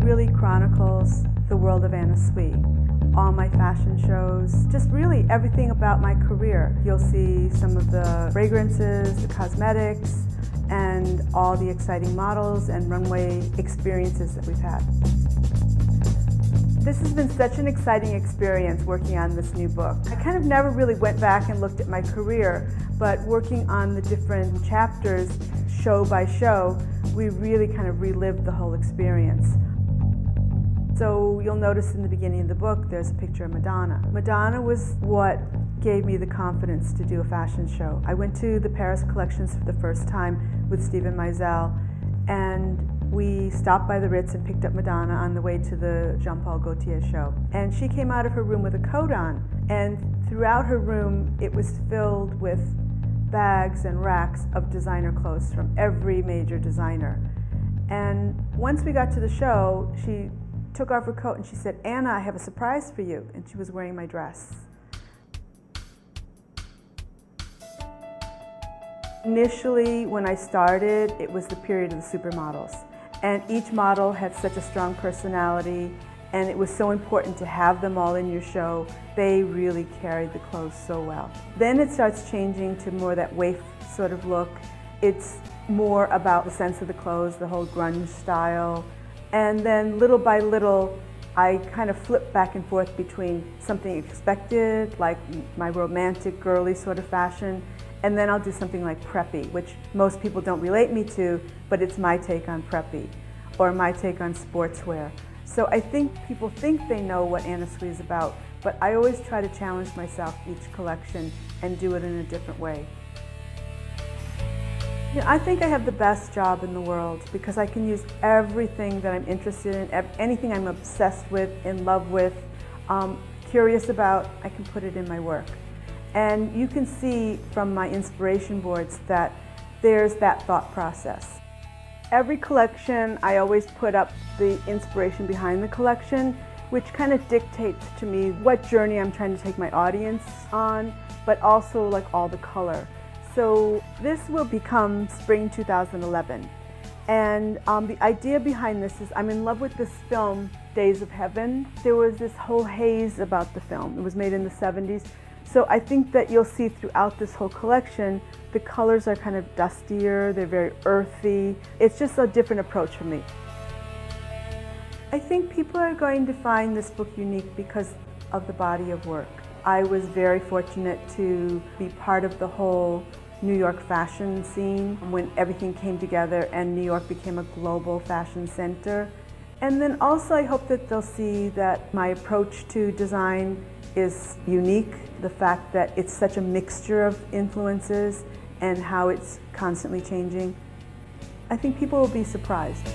really chronicles the world of Anna Sui. All my fashion shows, just really everything about my career. You'll see some of the fragrances, the cosmetics, and all the exciting models and runway experiences that we've had. This has been such an exciting experience working on this new book. I kind of never really went back and looked at my career, but working on the different chapters, show by show, we really kind of relived the whole experience. So you'll notice in the beginning of the book there's a picture of Madonna. Madonna was what gave me the confidence to do a fashion show. I went to the Paris collections for the first time with Steven Meisel, and we stopped by the Ritz and picked up Madonna on the way to the Jean-Paul Gaultier show. And she came out of her room with a coat on, and throughout her room it was filled with bags and racks of designer clothes from every major designer. And once we got to the show, she took off her coat and she said, "Anna, I have a surprise for you." And she was wearing my dress. Initially, when I started, it was the period of the supermodels. And each model had such a strong personality, and it was so important to have them all in your show. They really carried the clothes so well. Then it starts changing to more that waif sort of look. It's more about the sense of the clothes, the whole grunge style. And then little by little, I kind of flip back and forth between something expected, like my romantic, girly sort of fashion, and then I'll do something like preppy, which most people don't relate me to, but it's my take on preppy, or my take on sportswear. So I think people think they know what Anna Sui is about, but I always try to challenge myself each collection and do it in a different way. You know, I think I have the best job in the world because I can use everything that I'm interested in, anything I'm obsessed with, in love with, curious about, I can put it in my work. And you can see from my inspiration boards that there's that thought process. Every collection, I always put up the inspiration behind the collection, which kind of dictates to me what journey I'm trying to take my audience on, but also like all the color. So this will become spring 2011. And the idea behind this is I'm in love with this film, Days of Heaven. There was this whole haze about the film. It was made in the 70s. So I think that you'll see throughout this whole collection, the colors are kind of dustier, they're very earthy. It's just a different approach for me. I think people are going to find this book unique because of the body of work. I was very fortunate to be part of the whole New York fashion scene when everything came together and New York became a global fashion center. And then also I hope that they'll see that my approach to design is unique, the fact that it's such a mixture of influences and how it's constantly changing. I think people will be surprised.